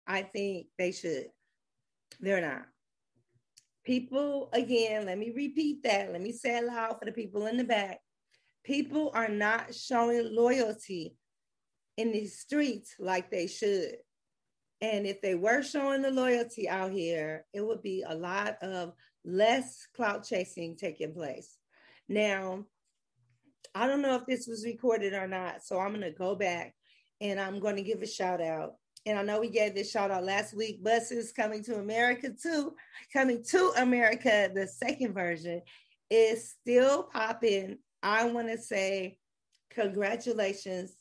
I think they should. They're not. People, again, let me repeat that. Let me say it loud for the people in the back. People are not showing loyalty in these streets like they should. And if they were showing the loyalty out here, it would be a lot of less clout chasing taking place. Now, I don't know if this was recorded or not, so I'm going to go back and I'm going to give a shout out. And I know we gave this shout out last week. Buses Coming to America 2, Coming to America, the second version, is still popping. I want to say congratulations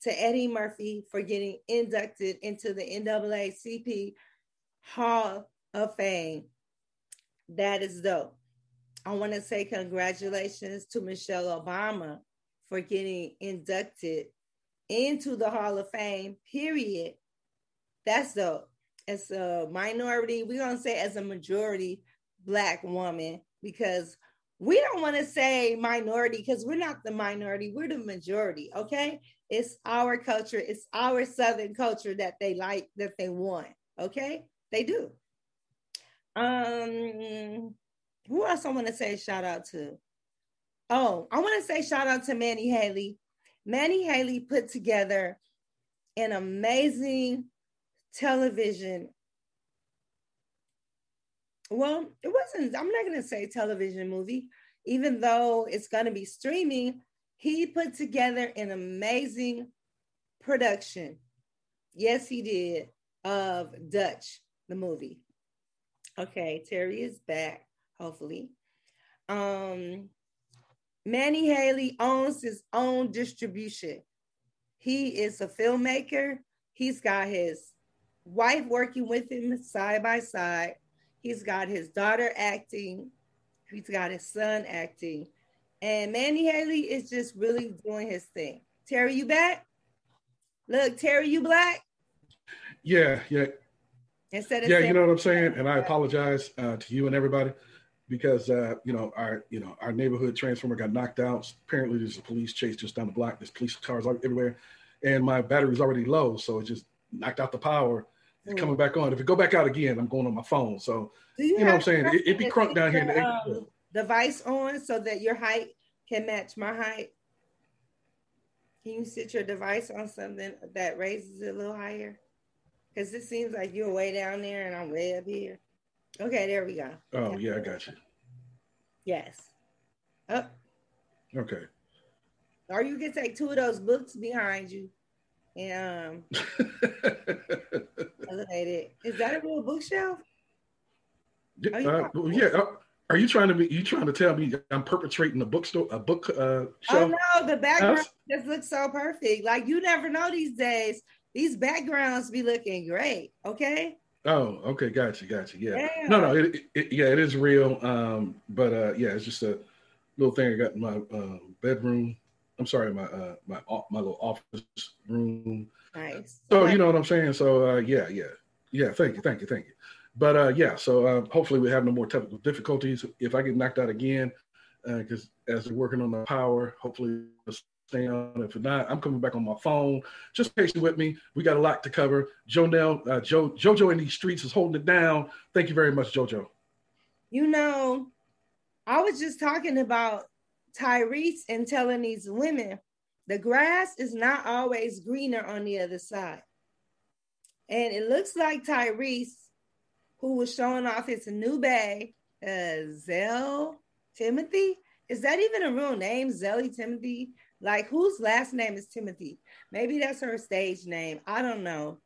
to Eddie Murphy for getting inducted into the NAACP Hall of Fame. That is dope. I want to say congratulations to Michelle Obama for getting inducted into the Hall of Fame, period. That's dope. As a minority, we're going to say as a majority Black woman, because we don't want to say minority because we're not the minority, we're the majority, okay? It's our culture, it's our Southern culture that they like, that they want, okay? They do. Who else I want to say shout out to? Oh, I want to say shout out to Manny Haley. Manny Haley put together an amazing television. Well, it wasn't, I'm not going to say television movie, even though it's going to be streaming. He put together an amazing production. Yes, he did, of Dutch, the movie. Okay, Terry is back, hopefully. Manny Haley owns his own distribution. He is a filmmaker. He's got his wife working with him side by side. He's got his daughter acting. He's got his son acting. And Manny Haley is just really doing his thing. Terry, you back? Look, Terry, you Black? Yeah. Instead of yeah, you know what I'm saying? And I apologize to you and everybody because, our neighborhood transformer got knocked out. Apparently there's a police chase just down the block. There's police cars everywhere. And my battery's already low, so it just knocked out the power. It's coming back on. If it go back out again, I'm going on my phone. So, you know what I'm saying? It'd be crunk down here in the device on so that your height can match my height. Can you sit your device on something that raises it a little higher? Because it seems like you're way down there and I'm way up here. Okay, there we go. Oh, yeah, I got you. Yes. Up. Okay. Or you can take two of those books behind you and elevate it. Is that a real bookshelf? Are you trying to tell me I'm perpetrating a book shelf? Oh no, the background just looks so perfect. Like you never know these days. These backgrounds be looking great. Okay. Oh, okay, gotcha. Yeah. No, it is real. It's just a little thing I got in my bedroom. I'm sorry, my little office room. Nice. So you know what I'm saying. So yeah. Thank you. But so hopefully we have no more technical difficulties. If I get knocked out again, because as they're working on the power, hopefully it'll stay on. If not, I'm coming back on my phone. Just patient with me. We got a lot to cover. JoJo in these streets is holding it down. Thank you very much, JoJo. You know, I was just talking about Tyrese and telling these women the grass is not always greener on the other side. And it looks like Tyrese, who was showing off his new bae, Zell Timothy. Is that even a real name, Zelly Timothy? Like, whose last name is Timothy? Maybe that's her stage name. I don't know.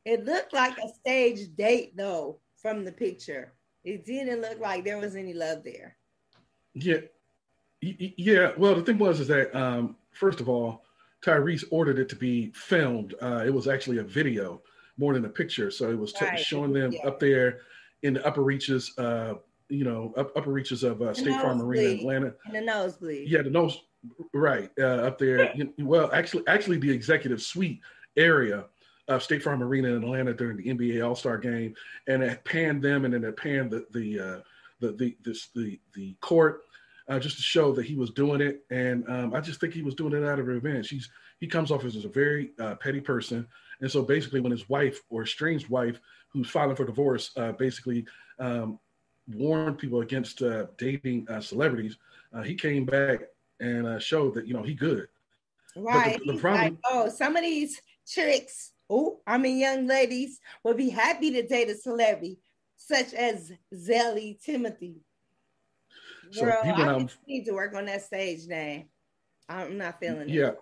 It looked like a stage date, though, from the picture. It didn't look like there was any love there. Yeah. Well, the thing is that, first of all, Tyrese ordered it to be filmed. It was actually a video more than a picture. So it was showing them up there in the upper reaches, upper reaches of State Farm Arena in Atlanta. In the nosebleed. Yeah, the nose, right, up there. Well, actually the executive suite area of State Farm Arena in Atlanta during the NBA All-Star game. And it panned them, and then it panned the court just to show that he was doing it. And I just think he was doing it out of revenge. He comes off as a very petty person. And so basically when his wife or estranged wife who's filing for divorce basically warned people against dating celebrities, he came back and showed that, he good. Right. But the He's problem... like, oh, some of these chicks, young ladies would be happy to date a celebrity such as Zelly Timothy. So Girl, he went out. need to work on that stage name. I'm not feeling it. Yeah.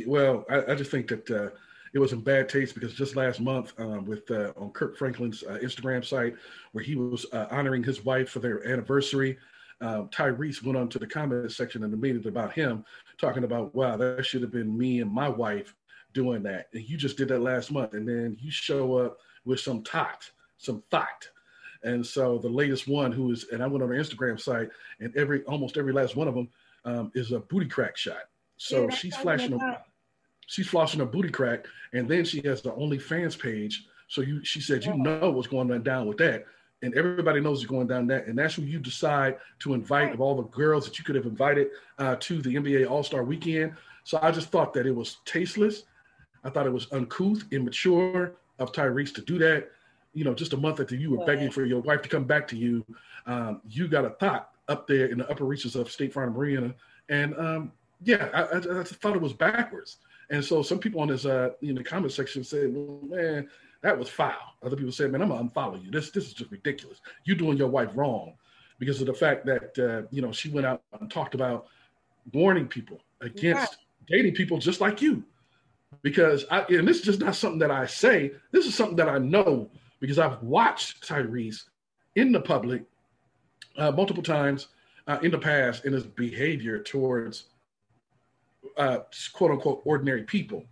Well, I just think that it was in bad taste because just last month on Kirk Franklin's Instagram site where he was honoring his wife for their anniversary, Tyrese went onto the comment section and made it about him, talking about, wow, that should have been me and my wife doing that. And you just did that last month. And then you show up with some thought. And so the latest one and I went on her Instagram site and almost every last one of them is a booty crack shot. So Yeah, she's flossing a booty crack, and then she has the OnlyFans page. So she said, what's going down with that. And everybody knows it's going down that. And that's who you decide to invite of all the girls that you could have invited to the NBA All-Star Weekend. So I just thought that it was tasteless. I thought it was uncouth, immature of Tyrese to do that. Just a month after you were begging for your wife to come back to you, you got a thought up there in the upper reaches of State Farm Arena. And I thought it was backwards. And so some people on this in the comment section said, well, man, that was foul. Other people said, man, I'm going to unfollow you. This is just ridiculous. You're doing your wife wrong because of the fact that, she went out and talked about warning people against dating people just like you. Because and this is just not something that I say. This is something that I know because I've watched Tyrese in the public multiple times in the past in his behavior towards quote unquote ordinary people.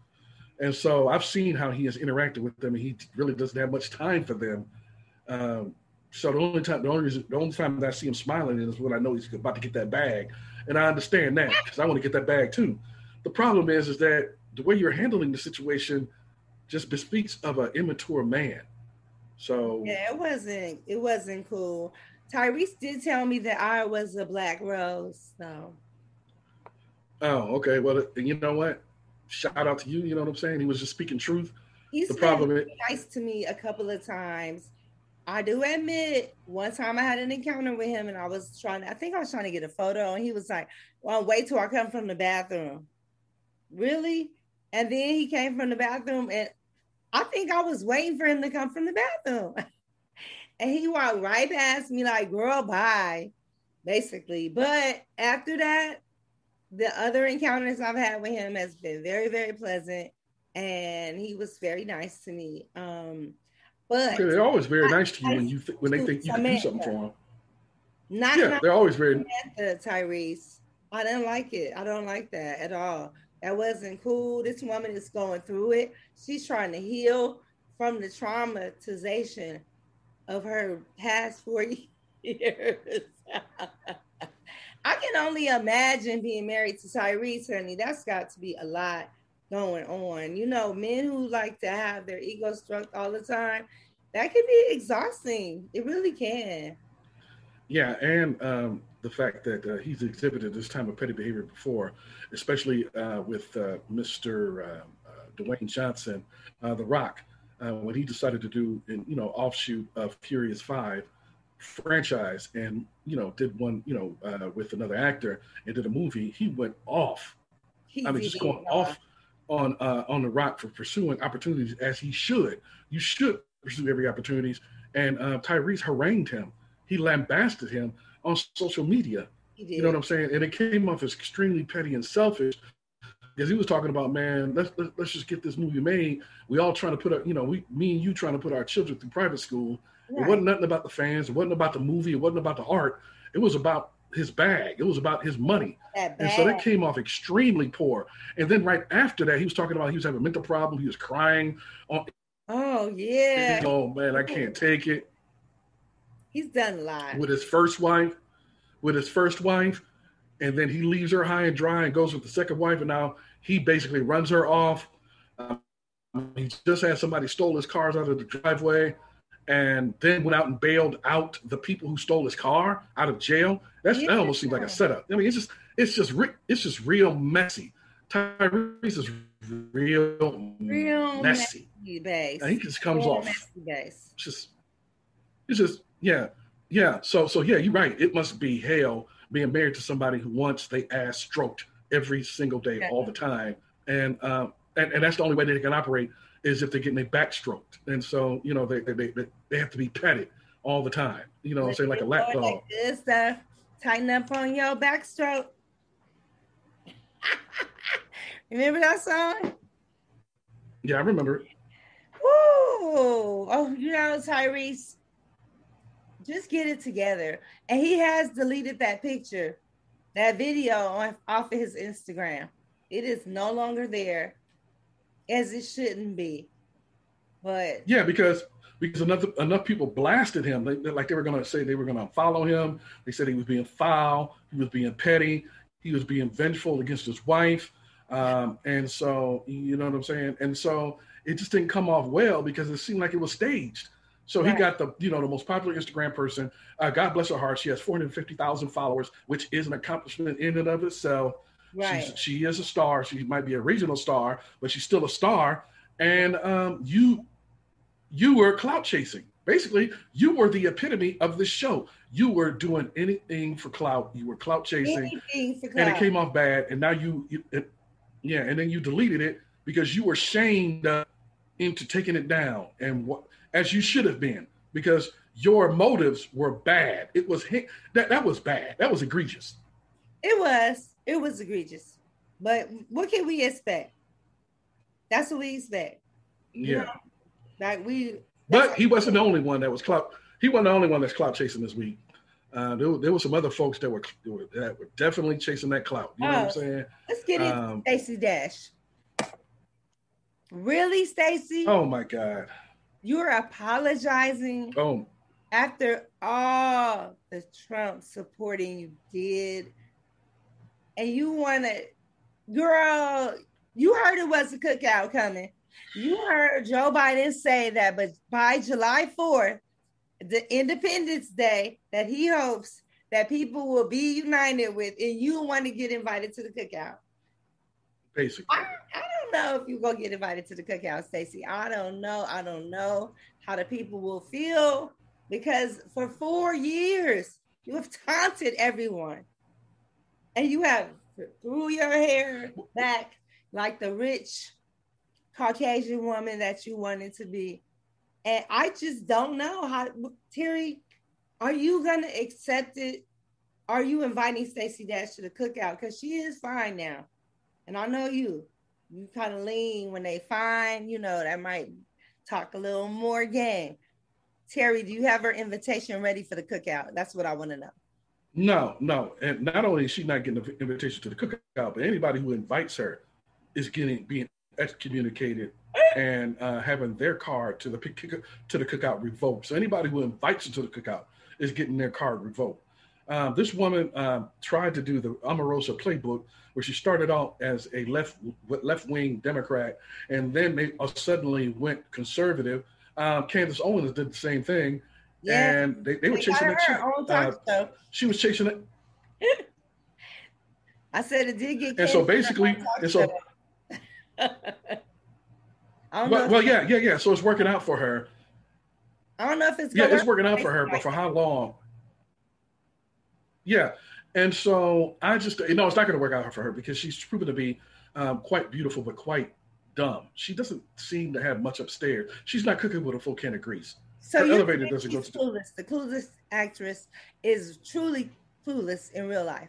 And so I've seen how he has interacted with them, and he really doesn't have much time for them. So the only time that I see him smiling is when I know he's about to get that bag. And I understand that because I want to get that bag too. The problem is that the way you're handling the situation just bespeaks of an immature man. So yeah, it wasn't cool. Tyrese did tell me that I was a black rose. So. Oh, okay. Well, you know what? Shout out to you. You know what I'm saying? He was just speaking truth. He's been nice to me a couple of times. I do admit, one time I had an encounter with him, and I was trying to get a photo, and he was like, "Well, wait till I come from the bathroom." Really? And then he came from the bathroom, and I think I was waiting for him to come from the bathroom. And he walked right past me like, girl, bye, basically. But after that, the other encounters I've had with him has been very, very pleasant. And he was very nice to me. But they're always very nice to you when they think you can do something for them. They're always very Tyrese. I didn't like it. I don't like that at all. That wasn't cool. This woman is going through it. She's trying to heal from the traumatization of her past 4 years. I can only imagine being married to Tyrese, honey. That's got to be a lot going on. Men who like to have their ego stroked all the time, that can be exhausting. It really can. Yeah, and the fact that he's exhibited this type of petty behavior before, especially with Mr. Dwayne Johnson, The Rock, when he decided to do an offshoot of Furious 5 franchise and did one with another actor and did a movie, he went off. Just going off on The Rock for pursuing opportunities as he should. You should pursue every opportunity. And Tyrese harangued him. He lambasted him on social media. You know what I'm saying? And it came off as extremely petty and selfish because he was talking about, man, let's just get this movie made. We all trying to put me and you trying to put our children through private school. Right. It wasn't nothing about the fans. It wasn't about the movie. It wasn't about the art. It was about his bag. It was about his money. And so that came off extremely poor. And then right after that, he was talking about he was having a mental problem. He was crying. Oh, yeah. Oh, man, I can't take it. He's done a lot. With his first wife. And then he leaves her high and dry and goes with the second wife. And now he basically runs her off. He just had somebody stole his cars out of the driveway and then went out and bailed out the people who stole his car out of jail. That almost seems like a setup. I mean, it's just real messy. Tyrese is real Real messy. messy base. And he just comes Real off. messy base. It's just, yeah. So yeah, you're right. It must be hell being married to somebody who wants their ass stroked every single day, all the time, and that's the only way they can operate is if they're getting their back stroked, and so they have to be petted all the time. You know what I'm saying, like a lap dog. Like good stuff. Tighten up on your backstroke. Remember that song? Yeah, I remember it. Woo! Oh, Tyrese, just get it together. And he has deleted that picture, that video off of his Instagram. It is no longer there, as it shouldn't be. But yeah, because enough people blasted him. They were going to say they were going to follow him. They said he was being foul. He was being petty. He was being vengeful against his wife. And so, you know what I'm saying? And so it just didn't come off well because it seemed like it was staged. So he got the most popular Instagram person. God bless her heart. She has 450,000 followers, which is an accomplishment in and of itself. Right. She is a star. She might be a regional star, but she's still a star. And you were clout chasing. Basically, you were the epitome of this show. You were doing anything for clout. You were clout chasing. Anything for clout. And it came off bad. And now and then you deleted it because you were shamed into taking it down, and as you should have been, because your motives were bad. It was that was bad. That was egregious. It was egregious. But what can we expect? That's what we expect. Yeah. But he wasn't the only one that was clout. He wasn't the only one that's clout chasing this week. There were some other folks that were definitely chasing that clout. You know what I'm saying? Let's get into Stacey Dash. Really, Stacey? Oh my God. You're apologizing after all the Trump supporting you did. And you want to, girl, you heard it was a cookout coming. You heard Joe Biden say that, but by July 4th, the Independence Day, that he hopes that people will be united with, and you want to get invited to the cookout. Basically. I don't know if you're going to get invited to the cookout, Stacey. I don't know. I don't know how the people will feel, because for 4 years, you have taunted everyone. And you have threw your hair back like the rich Caucasian woman that you wanted to be. And I just don't know how, Terry, are you going to accept it? Are you inviting Stacey Dash to the cookout? Because she is fine now. And I know you kind of lean when they fine, that might talk a little more game. Terry, do you have her invitation ready for the cookout? That's what I want to know. No. And not only is she not getting the invitation to the cookout, but anybody who invites her is being excommunicated and having their card to the cookout revoked. So anybody who invites you to the cookout is getting their card revoked. This woman tried to do the Omarosa playbook, where she started out as a left-wing Democrat, and then they suddenly went conservative. Candace Owens did the same thing, and they were chasing that chick. She was chasing it. I said it did get. And so basically, yeah. So it's working out for her. I don't know if it's it's working out for her, but for how long? Yeah, and so I just it's not going to work out for her because she's proven to be quite beautiful but quite dumb. She doesn't seem to have much upstairs. She's not cooking with a full can of grease. So her elevator doesn't go to clueless. The clueless actress is truly clueless in real life.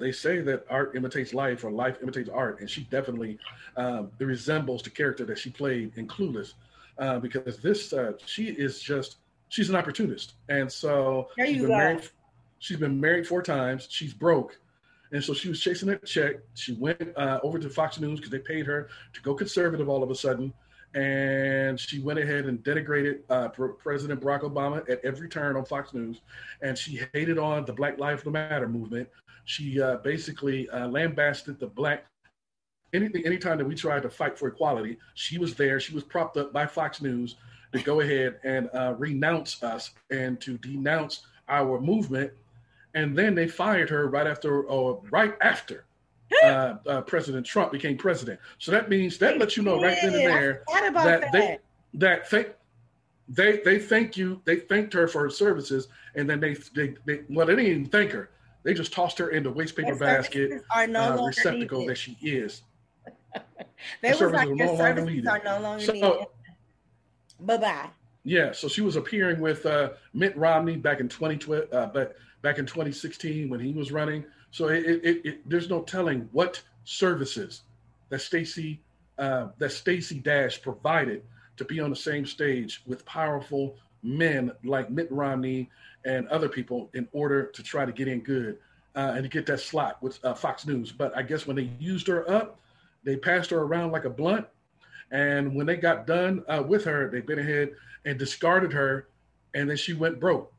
They say that art imitates life, or life imitates art, and she definitely resembles the character that she played in Clueless, because she's an opportunist, and so she's been married 4 times. She's broke, and so she was chasing that check. She went over to Fox News because they paid her to go conservative all of a sudden, and she went ahead and denigrated President Barack Obama at every turn on Fox News, and she hated on the Black Lives Matter movement. She basically lambasted the black. Anytime that we tried to fight for equality, she was there. She was propped up by Fox News to go ahead and renounce us and to denounce our movement. And then they fired her right after President Trump became president. So that means that lets you know right then and Yeah, there I forgot about that that. they thanked her for her services, and then they well, they didn't even thank her. They just tossed her in the waste paper Their basket services are no longer receptacle needed. that she is. Her They was services like, are your no longer services needed. are no longer needed. So Bye-bye. yeah, so she was appearing with Mitt Romney back in 2012, but back in 2016 when he was running. So there's no telling what services that Stacey Dash provided to be on the same stage with powerful men like Mitt Romney and other people in order to try to get in good and to get that slot with Fox News. But I guess when they used her up, they passed her around like a blunt. And when they got done with her, they went ahead and discarded her, and then she went broke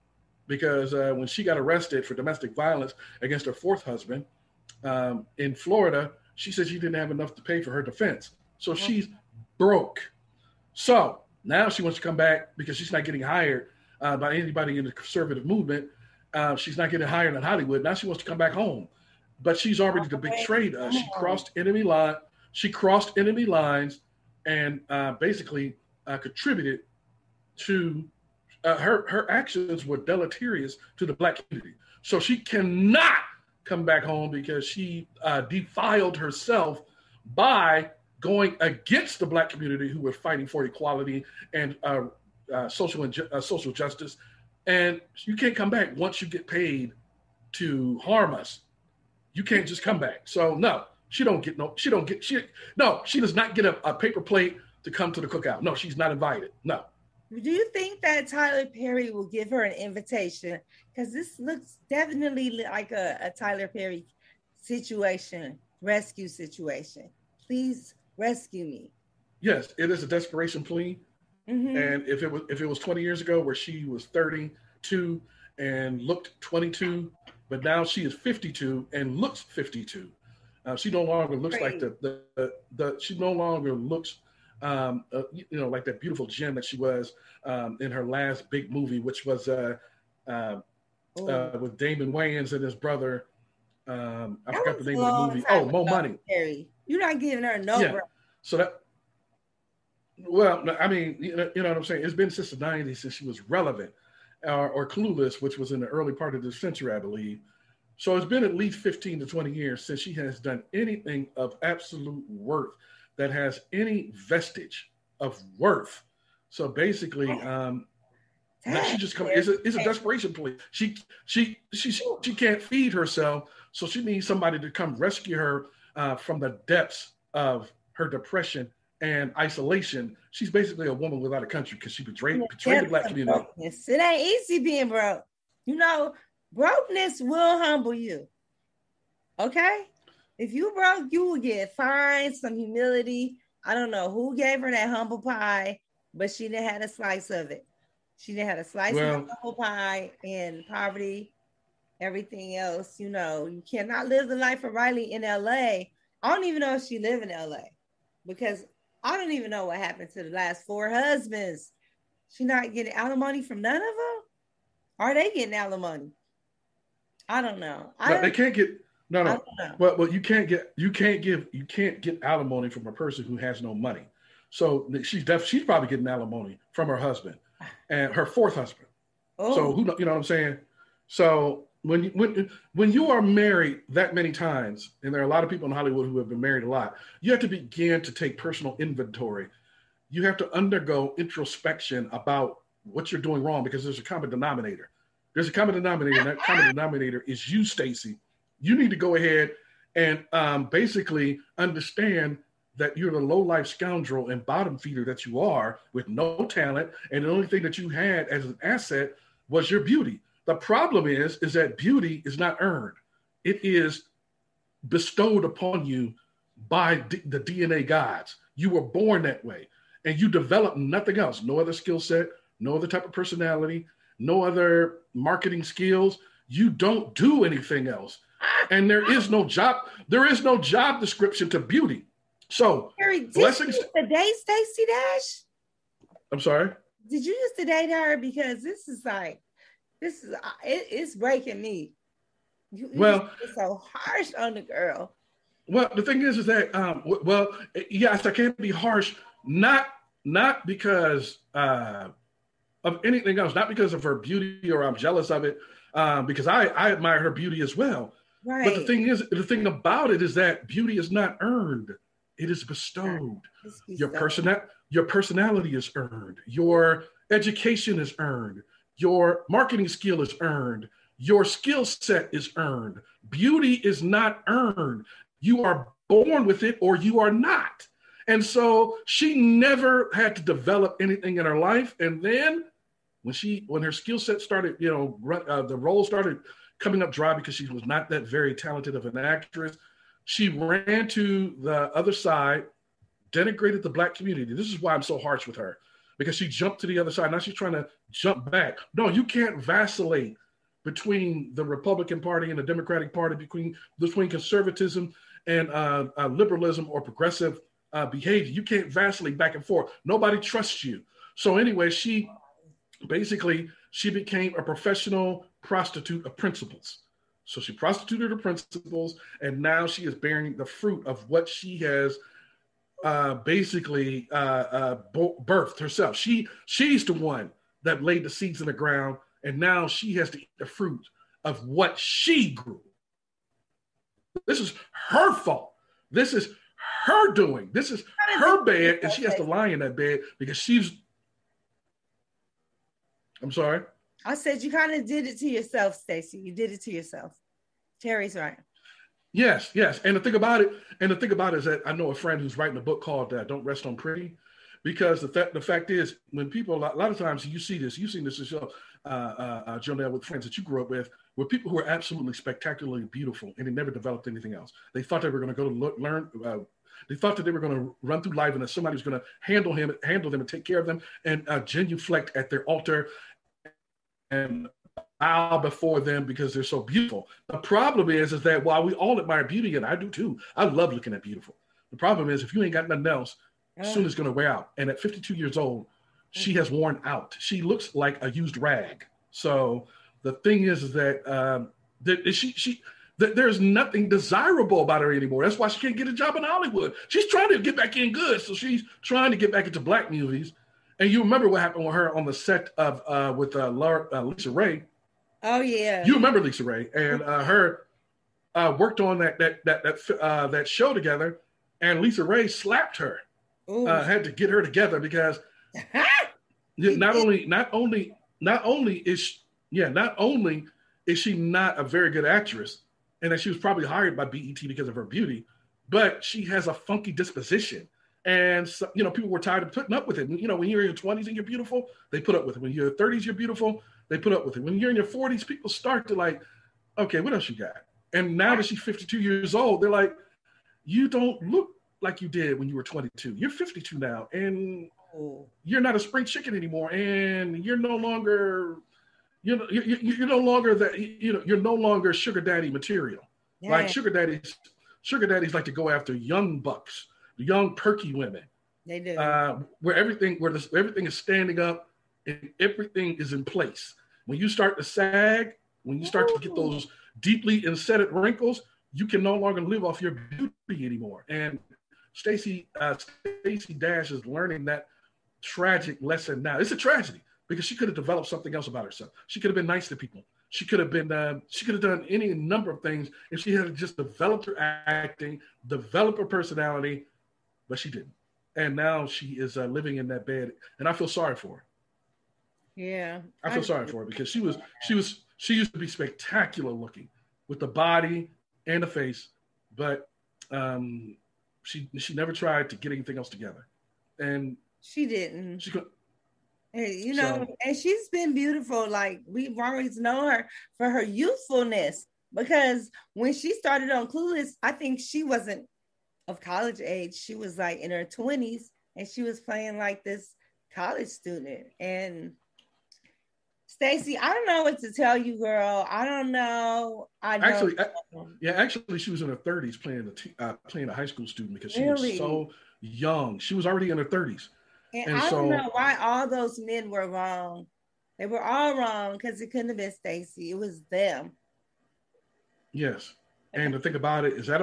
because when she got arrested for domestic violence against her fourth husband in Florida, she said she didn't have enough to pay for her defense. So she's broke. So now she wants to come back because she's not getting hired by anybody in the conservative movement. She's not getting hired in Hollywood. Now she wants to come back home. But she's already betrayed us. She crossed enemy line. She crossed enemy lines and basically contributed to her actions were deleterious to the Black community. So she cannot come back home because she defiled herself by going against the Black community who were fighting for equality and social justice. And you can't come back once you get paid to harm us. You can't just come back. So no, she does not get a paper plate to come to the cookout. No, she's not invited. No. Do you think that Tyler Perry will give her an invitation? Because this looks definitely like a Tyler Perry situation, rescue situation. Please rescue me. Yes, it is a desperation plea. Mm-hmm. And if it was 20 years ago where she was 32 and looked 22, but now she is 52 and looks 52. She no longer looks like she no longer looks like that beautiful gem that she was in her last big movie, which was with Damon Wayans and his brother. I forgot the name of the movie. Oh, Mo Money. You're not giving her no. Yeah. So that. Well, I mean, you know what I'm saying? It's been since the 90s since she was relevant or Clueless, which was in the early part of this century, I believe. So it's been at least 15 to 20 years since she has done anything of absolute worth that has any vestige of worth. So basically, now she just come. It's a desperation plea. She can't feed herself, so she needs somebody to come rescue her from the depths of her depression and isolation. She's basically a woman without a country because she betrayed the Black community. It ain't easy being broke. You know, brokenness will humble you. Okay? If you broke, you will get fined, some humility. I don't know who gave her that humble pie, but she didn't have a slice of it. She didn't have a slice of the humble pie and poverty, everything else. You know, you cannot live the life of Riley in LA. I don't even know if she live in LA because I don't even know what happened to the last 4 husbands. She not getting alimony from none of them? Are they getting alimony? I don't know. They can't get no. Well, you can't get alimony from a person who has no money. So she's probably getting alimony from her husband and her 4th husband. Oh. So you know what I'm saying? So when you are married that many times, and there are a lot of people in Hollywood who have been married a lot, you have to begin to take personal inventory. You have to undergo introspection about what you're doing wrong because there's a common denominator. There's a common denominator, and that common denominator is you, Stacey. You need to go ahead and basically understand that you're the low-life scoundrel and bottom feeder that you are with no talent, and the only thing that you had as an asset was your beauty. The problem is that beauty is not earned. It is bestowed upon you by the DNA gods. You were born that way, and you develop nothing else. No other skill set, no other type of personality, no other marketing skills. You don't do anything else. And there is no job description to beauty. So blessings. Today, Stacey Dash? I'm sorry? Did you used to date her? Because it's breaking me. You're so harsh on the girl. Well, the thing is that well, yes, I can't be harsh, not because of anything else, not because of her beauty or I'm jealous of it, because I admire her beauty as well. But Right. the thing about it is that beauty is not earned; it is bestowed. Let's be Your so. your personality is earned. Your education is earned. Your marketing skill is earned. Your skill set is earned. Beauty is not earned. You are born with it or you are not. And so she never had to develop anything in her life. And then when her skill set started, the role started coming up dry because she was not that very talented of an actress, she ran to the other side, denigrated the Black community. This is why I'm so harsh with her, because she jumped to the other side. Now she's trying to jump back. No, you can't vacillate between the Republican Party and the Democratic Party, between conservatism and liberalism or progressive behavior. You can't vacillate back and forth. Nobody trusts you. So anyway, she became a professional prostitute of principles. So she prostituted her principles, and now she is bearing the fruit of what she has birthed herself. She's the one that laid the seeds in the ground, and now she has to eat the fruit of what she grew. This is her fault. This is her doing. This is her bed, and she has to lie in that bed because she's. I'm sorry. I said you kind of did it to yourself, Stacey. You did it to yourself. Terry's right. Yes. And the thing about it is that I know a friend who's writing a book called "Don't Rest on Pretty," because the fact is, when people a lot of times you've seen this as well, Jonelle, with friends that you grew up with people who are absolutely spectacularly beautiful and they never developed anything else. They thought they were going to go to learn. They thought that they were going to run through life and that somebody was going to handle them and take care of them and genuflect at their altar and bow before them because they're so beautiful. The problem is that while we all admire beauty, and I do too, I love looking at beautiful. The problem is if you ain't got nothing else, soon it's going to wear out. And at 52 years old, she has worn out. She looks like a used rag. So the thing is that there's nothing desirable about her anymore. That's why she can't get a job in Hollywood. She's trying to get back in good. So she's trying to get back into Black movies. And you remember what happened with her on the set of with Lisa Ray. Oh yeah. You remember Lisa Ray and her worked on that show together, and Lisa Ray slapped her. Had to get her together because not only is she not a very good actress, and that she was probably hired by BET because of her beauty, but she has a funky disposition. And so, people were tired of putting up with it. When you're in your 20s and you're beautiful, they put up with it. When you're in your 30s, you're beautiful, they put up with it. When you're in your 40s, people start to like, okay, what else you got? And now that she's 52 years old, they're like, you don't look like you did when you were 22. You're 52 now, and you're not a spring chicken anymore, and you're no longer, you're no longer sugar daddy material. Yeah. Like sugar daddies like to go after young bucks, young perky women. They do. Where everything is standing up and everything is in place. When you start to sag, when you start to get those deeply insetted wrinkles, you can no longer live off your beauty anymore. And Stacey Dash is learning that tragic lesson now. It's a tragedy because she could have developed something else about herself. She could have been nice to people. She could have done any number of things if she had just developed her acting, developed her personality, but she didn't. And now she is living in that bed, and I feel sorry for her. Yeah, I feel sorry for her because she used to be spectacular looking with the body and the face, but she never tried to get anything else together, and she didn't. She could. And she's been beautiful. Like we've always known her for her youthfulness, because when she started on Clueless, I think she wasn't of college age. She was like in her 20s, and she was playing like this college student. And Stacey, I don't know what to tell you, girl. I don't know. Actually, she was in her 30s playing a high school student because she was so young. She was already in her 30s. And I don't know why all those men were wrong. They were all wrong because it couldn't have been Stacey. It was them. Yes. And the thing about it is, I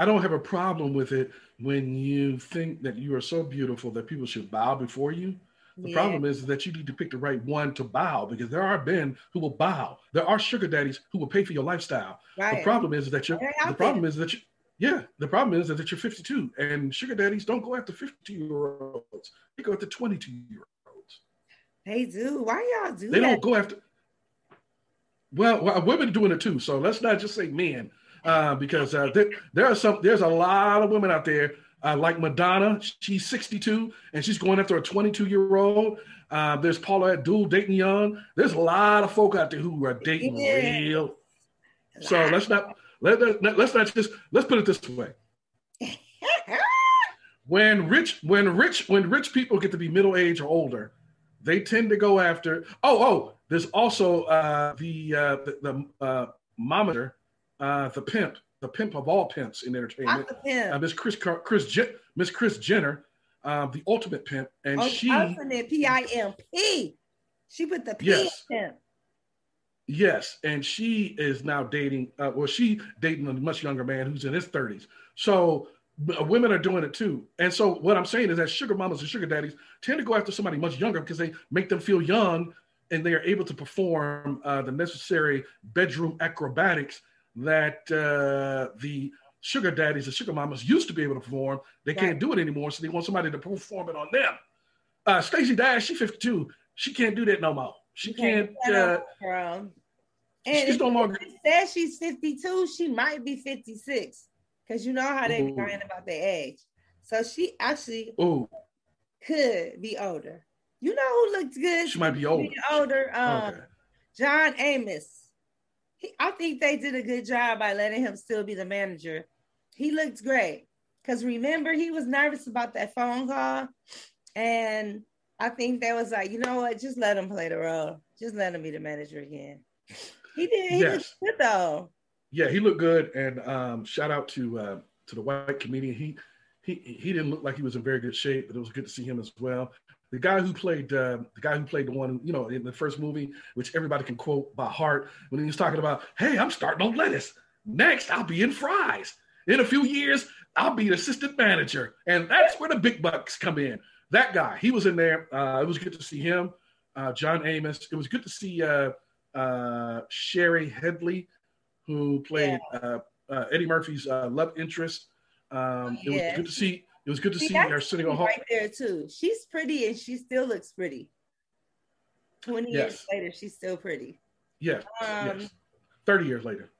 don't have a problem with it when you think that you are so beautiful that people should bow before you. The Yeah. problem is that you need to pick the right one to bow, because there are men who will bow. There are sugar daddies who will pay for your lifestyle. The Right. problem is that They're the out there. problem is that you yeah, the problem is that you're 52, and sugar daddies don't go after 52-year-olds. They go after 22-year-olds. They do. Why y'all do They that? don't go after. Well, women are doing it too. So let's not just say men, because there's a lot of women out there, like Madonna. She's 62 and she's going after a 22-year-old. There's Paula Abdul dating young. There's a lot of folk out there who are dating Yeah. real. So let's not just let's put it this way. When rich people get to be middle age or older, they tend to go after. There's also the momager, the pimp of all pimps in entertainment, Miss Chris Jenner, the ultimate pimp, and she ultimate PIMP. She put the P yes, in pimp. yes, and she is now dating. She dating a much younger man who's in his 30s. So women are doing it too. And so what I'm saying is that sugar mamas and sugar daddies tend to go after somebody much younger because they make them feel young, and they are able to perform the necessary bedroom acrobatics that the sugar daddies and sugar mamas used to be able to perform. They can't do it anymore, so they want somebody to perform it on them. Stacey Dash, she's 52. She can't do that no more. She can't. And she's no longer. Says she's 52. She might be 56, because you know how they be lying about their age. So she actually could be older. You know who looks good? She might be older. Okay. John Amos. I think they did a good job by letting him still be the manager. He looked great. Because remember, he was nervous about that phone call. And I think they was like, you know what? Just let him play the role. Just let him be the manager again. He did. He looked good, though. Yeah, he looked good. And shout out to the white comedian. He didn't look like he was in very good shape, but it was good to see him as well. The guy who played the one, in the first movie, which everybody can quote by heart, when he was talking about, "Hey, I'm starting on lettuce. Next, I'll be in fries. In a few years, I'll be an assistant manager." And that's where the big bucks come in. That guy, he was in there. It was good to see him. John Amos. It was good to see Sherry Headley, who played Eddie Murphy's love interest. It was good to see. It was good to see her sitting on right there too. She's pretty, and she still looks pretty. 20 years later, she's still pretty. Yes. 30 years later.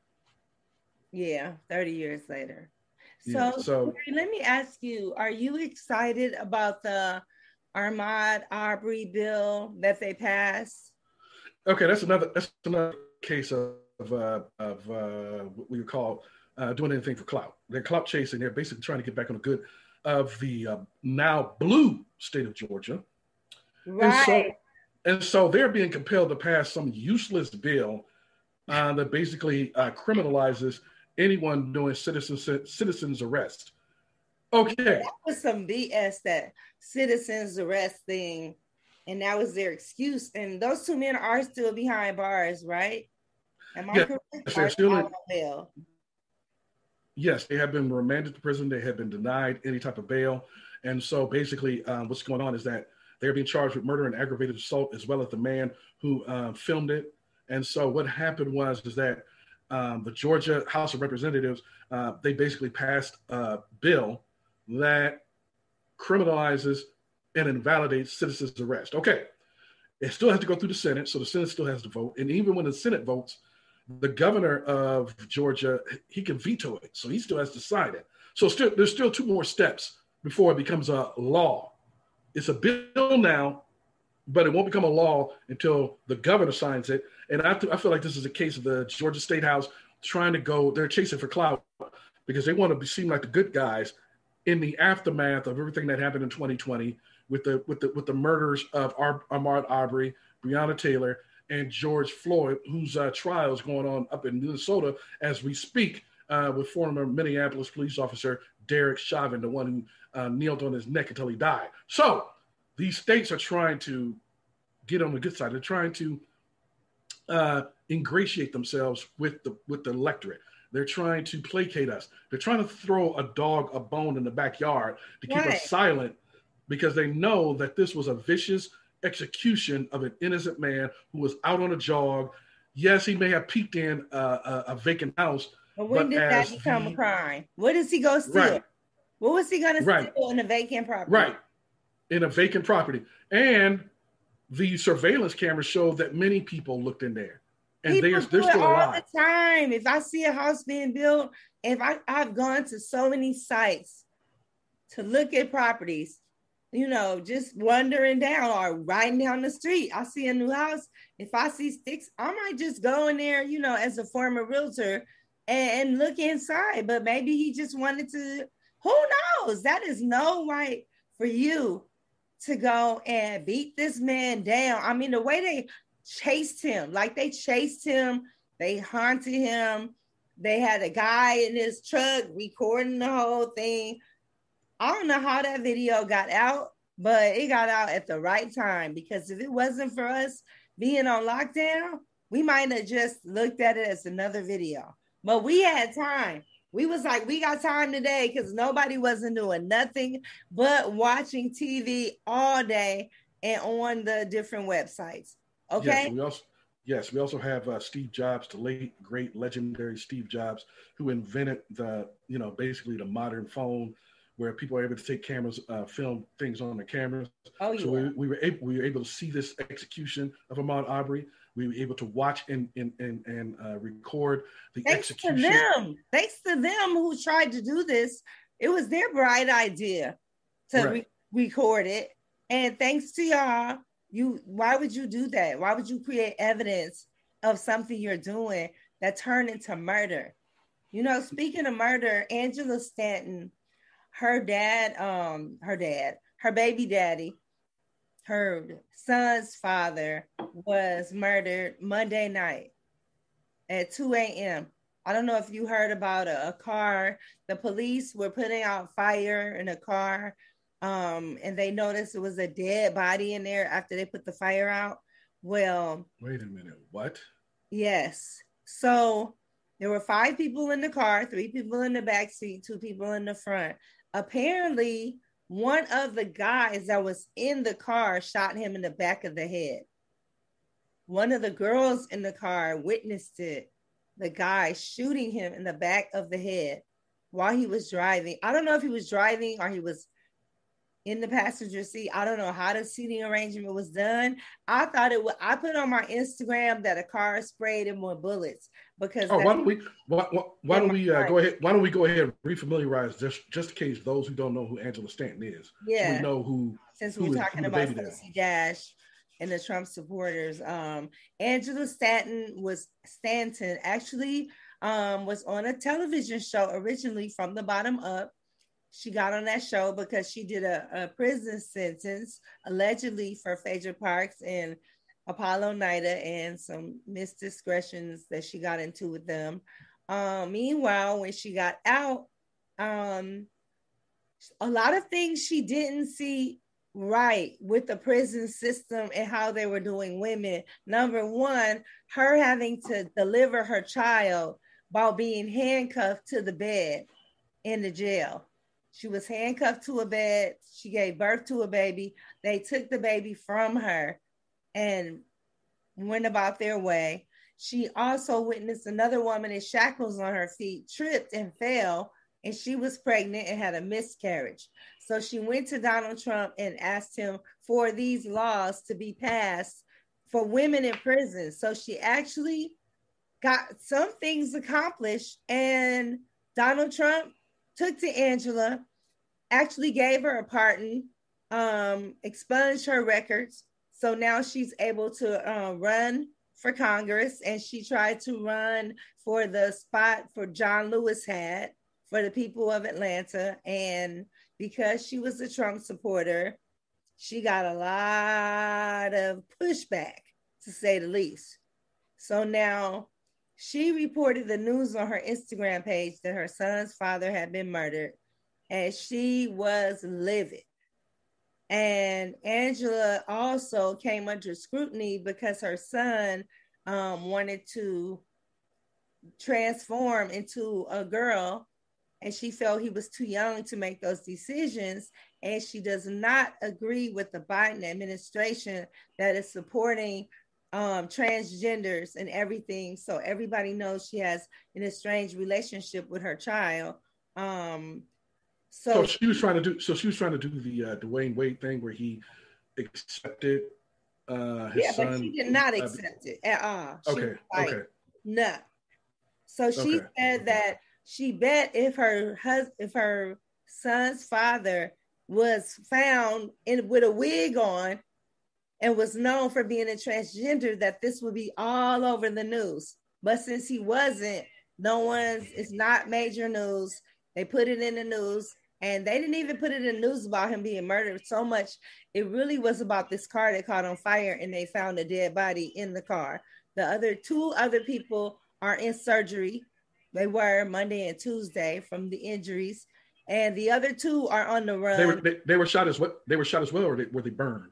Yeah, 30 years later. So let me ask you: are you excited about the Ahmaud Arbery bill that they passed? Okay, that's another case of what we would call doing anything for clout. They're clout chasing. They're basically trying to get back on the good of the now blue state of Georgia. Right. And so they're being compelled to pass some useless bill that basically criminalizes anyone doing citizens arrest. Okay. That was some BS, that citizens arrest thing, and that was their excuse. And those two men are still behind bars, right? Am I correct? They're still in bail. Yes, they have been remanded to prison. They have been denied any type of bail. And so basically what's going on is that they're being charged with murder and aggravated assault, as well as the man who filmed it. And so what happened was that the Georgia House of Representatives, they basically passed a bill that criminalizes and invalidates citizens' arrest. Okay, it still has to go through the Senate, so the Senate still has to vote. And even when the Senate votes, the governor of Georgia, he can veto it, so he still has to sign it. So there's still two more steps before it becomes a law. It's a bill now, but it won't become a law until the governor signs it. And I feel like this is a case of the Georgia State House trying to go, they're chasing for clout because they want to seem like the good guys in the aftermath of everything that happened in 2020 with the murders of Ahmaud Arbery, Breonna Taylor, and George Floyd, whose trial is going on up in Minnesota as we speak, with former Minneapolis police officer Derek Chauvin, the one who kneeled on his neck until he died. So these states are trying to get on the good side. They're trying to ingratiate themselves with the electorate. They're trying to placate us. They're trying to throw a dog a bone in the backyard to keep Right. us silent because they know that this was a vicious execution of an innocent man who was out on a jog. Yes, he may have peeked in a vacant house, But when but did that as become a the crime? What does he go steal? right, What was he going to right, steal in a vacant property? right, in a vacant property, and the surveillance cameras showed that many people looked in there, and People they're do it still all alive. the time. If I see a house being built, I've gone to so many sites to look at properties, just wandering down or riding down the street. I see a new house. If I see sticks, I might just go in there, as a former realtor and look inside. But maybe he just wanted to, who knows? That is no right for you to go and beat this man down. I mean, the way they chased him, like they chased him, they haunted him. They had a guy in his truck recording the whole thing. I don't know how that video got out, but it got out at the right time, because if it wasn't for us being on lockdown, we might have just looked at it as another video. But we had time. We was like, we got time today, because nobody wasn't doing nothing but watching TV all day and on the different websites. Okay. Yes, we also have Steve Jobs, the late, great, legendary Steve Jobs, who invented basically the modern phone, where people are able to take cameras, film things on the cameras. Oh, yeah. So we were able to see this execution of Ahmaud Arbery. We were able to watch and record the execution. Thanks to them who tried to do this. It was their bright idea to record it. And thanks to y'all, why would you do that? Why would you create evidence of something you're doing that turned into murder? Speaking of murder, Angela Stanton, her baby daddy, her son's father, was murdered Monday night at 2 a.m. I don't know if you heard about a car. The police were putting out fire in a car, and they noticed it was a dead body in there after they put the fire out. Well, wait a minute, what? Yes. So there were 5 people in the car, 3 people in the back seat, 2 people in the front. Apparently, one of the guys that was in the car shot him in the back of the head. One of the girls in the car witnessed it, the guy shooting him in the back of the head while he was driving. I don't know if he was driving or he was in the passenger seat. I don't know how the seating arrangement was done. I put on my Instagram that a car sprayed him with bullets, because why don't we go ahead? Why don't we go ahead and refamiliarize just in case those who don't know who Angela Stanton is. Yeah. So we know who. Since we're talking about Stacey Dash and the Trump supporters, Angela Stanton actually was on a television show originally from the bottom up. She got on that show because she did a prison sentence, allegedly, for Phaedra Parks and Apollo Nida, and some misdiscretions that she got into with them. Meanwhile, when she got out, a lot of things she didn't see right with the prison system and how they were doing women. Number one, her having to deliver her child while being handcuffed to the bed in the jail. She was handcuffed to a bed. She gave birth to a baby. They took the baby from her and went about their way. She also witnessed another woman in shackles on her feet, tripped and fell, and she was pregnant and had a miscarriage. So she went to Donald Trump and asked him for these laws to be passed for women in prison. So she actually got some things accomplished, and Donald Trump took to Angela, actually gave her a pardon, expunged her records. So now she's able to run for Congress, and she tried to run for the spot for John Lewis had for the people of Atlanta. And because she was a Trump supporter, she got a lot of pushback, to say the least. So now she reported the news on her Instagram page that her son's father had been murdered, and she was livid. And Angela also came under scrutiny because her son wanted to transform into a girl, and she felt he was too young to make those decisions. And she does not agree with the Biden administration that is supporting transgenders and everything. So everybody knows she has an estranged relationship with her child. So she was trying to do. So she was trying to do the Dwayne Wade thing where he accepted his son. But she did not accept it at all. She okay. was like, Okay. no. So she said that she bet if her son's father was found with a wig on and was known for being a transgender, that this would be all over the news. But since he wasn't, it's not major news. They put it in the news, and they didn't even put it in the news about him being murdered so much. It really was about this car that caught on fire, and they found a dead body in the car. The two other people are in surgery. They were Monday and Tuesday from the injuries, and the other two are on the run. They were shot as well. They were shot as well, or were they burned?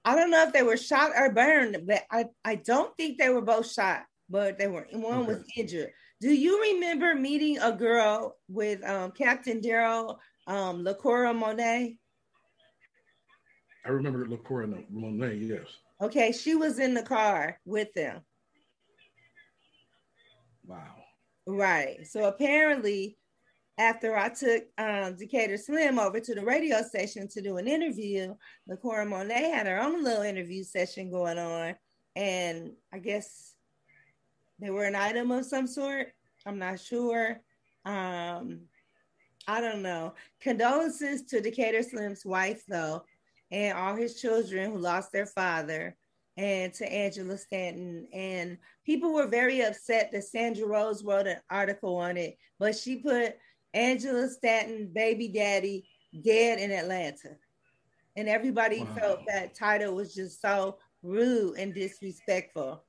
I don't know if they were shot or burned, but I don't think they were both shot, but one was injured. Do you remember meeting a girl with Captain Daryl LaCora Monet? I remember LaCora Monet, yes. Okay, she was in the car with them. Wow. Right. So apparently, after I took Decatur Slim over to the radio station to do an interview, LaCora Monet had her own little interview session going on. And I guess they were an item of some sort. I'm not sure. I don't know. Condolences to Decatur Slim's wife, though, and all his children who lost their father, and to Angela Stanton. And people were very upset that Sandra Rose wrote an article on it, but she put Angela Stanton, baby daddy, dead in Atlanta. And everybody felt that title was just so rude and disrespectful.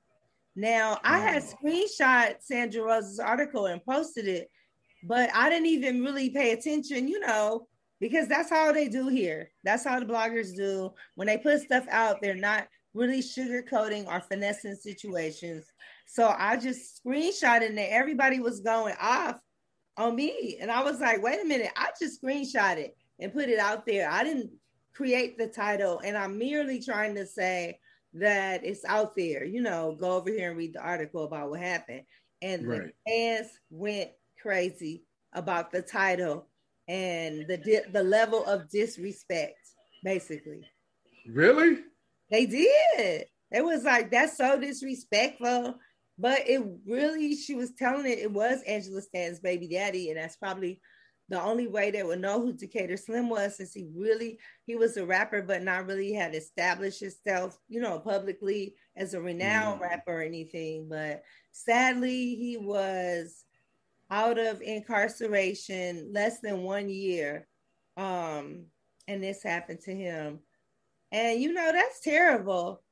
Now, I had screenshot Sandra Rose's article and posted it, but I didn't even really pay attention, because that's how they do here. That's how the bloggers do. When they put stuff out, they're not really sugarcoating or finessing situations. So I just screenshotted and everybody was going off on me. And I was like, wait a minute, I just screenshot it and put it out there. I didn't create the title, and I'm merely trying to say that it's out there. Go over here and read the article about what happened. And the fans went crazy about the title and the level of disrespect, basically. Really? They did. It was like, that's so disrespectful. But she was telling it was Angela Stanton's baby daddy, and that's probably the only way they would know who Decatur Slim was, since he was a rapper, but not really had established himself, publicly as a renowned rapper or anything. But sadly, he was out of incarceration less than 1 year. And this happened to him. And, that's terrible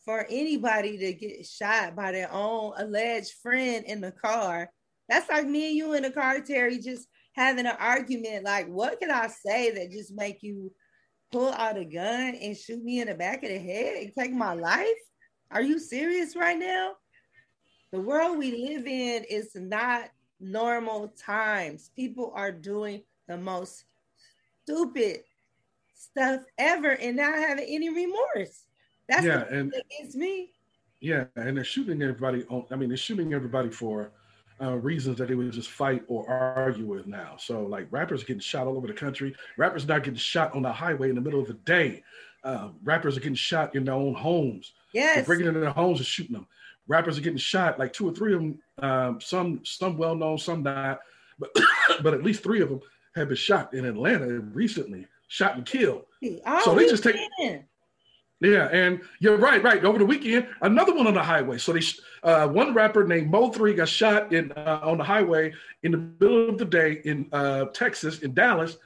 for anybody to get shot by their own alleged friend in the car. That's like me and you in the car, Terry, just having an argument. Like, what can I say that just make you pull out a gun and shoot me in the back of the head and take my life? Are you serious right now? The world we live in is not normal times. People are doing the most stupid stuff ever and not having any remorse. That's what against me. Yeah, and they're shooting everybody. They're shooting everybody for reasons that they would just fight or argue with now. So, like, rappers are getting shot all over the country. Rappers not getting shot on the highway in the middle of the day. Rappers are getting shot in their own homes. Yes, they're breaking into their homes and shooting them. Rappers are getting shot, like 2 or 3 of them. Some well known, some not, but at least 3 of them have been shot in Atlanta recently, shot and killed. So they just take. Yeah, and you're right. Over the weekend, another one on the highway. So one rapper named Mo3 got shot on the highway in the middle of the day in Texas, in Dallas.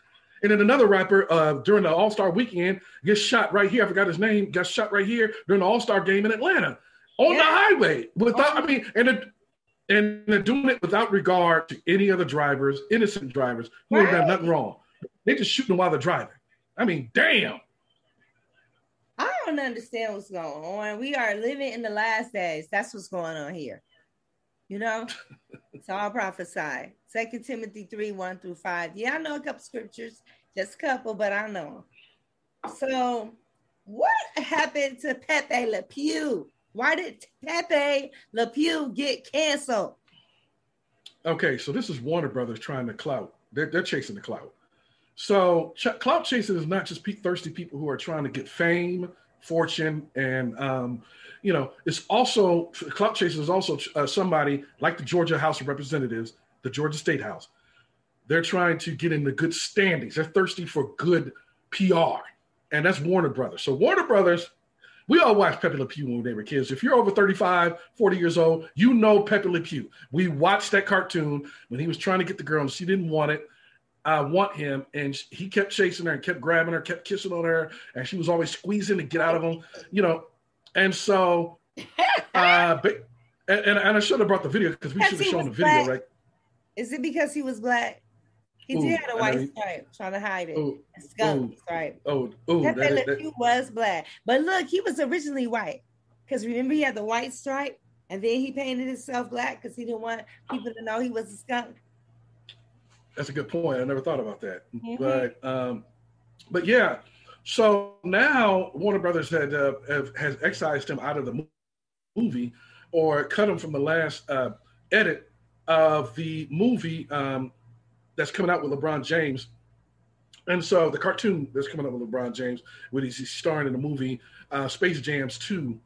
And then another rapper during the All-Star weekend gets shot right here. I forgot his name. Got shot right here during the All-Star game in Atlanta on the highway. And they're doing it without regard to any other drivers, innocent drivers who have done nothing wrong. They just shooting them while they're driving. I mean, damn. I don't understand what's going on. We are living in the last days. That's what's going on here. It's all prophesied. 2 Timothy 3:1-5. Yeah, I know a couple scriptures, just a couple, but I know. So, what happened to Pepe Le Pew? Why did Pepe Le Pew get canceled? Okay, so this is Warner Brothers trying to clout. They're chasing the clout. So clout chasing is not just thirsty people who are trying to get fame, fortune, and it's also clout chasing is also somebody like the Georgia House of Representatives, the Georgia State House. They're trying to get into good standings. They're thirsty for good PR, and that's Warner Brothers. So Warner Brothers, we all watched Pepe Le Pew when they were kids. If you're over 35, 40 years old, you know Pepe Le Pew. We watched that cartoon when he was trying to get the girl and she didn't want it. I want him, and he kept chasing her and kept grabbing her, kept kissing on her, and she was always squeezing to get out of him, And so, but I should have brought the video because we should have shown the video, black. right? Is it because he was black? He did have a white stripe, trying to hide it. Skunk stripe. Pepe Le Pew was black, but look, he was originally white. Because remember, he had the white stripe, and then he painted himself black because he didn't want people to know he was a skunk. That's a good point. I never thought about that. Mm-hmm. But yeah. So now Warner Brothers has excised him out of the movie, or cut him from the last edit of the movie that's coming out with LeBron James. And so the cartoon that's coming out with LeBron James, when he's starring in the movie Space Jams 2,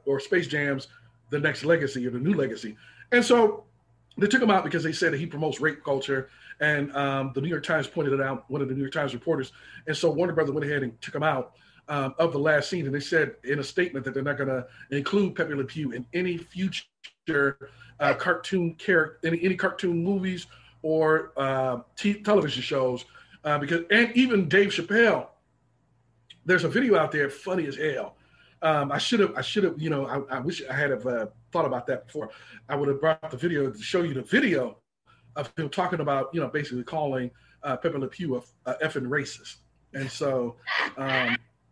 or Space Jams: The Next Legacy, or The New Legacy. And so they took him out because they said that he promotes rape culture, and the New York Times pointed it out, one of the New York Times reporters. And so Warner Brothers went ahead and took him out of the last scene, and they said in a statement that they're not going to include Pepe Le Pew in any future cartoon character, any cartoon movies or television shows, because, and even Dave Chappelle, there's a video out there funny as hell. I should have, I wish I had thought about that before. I would have brought the video to show you the video of him talking about, basically calling Pepe Le Pew a effing racist. And so,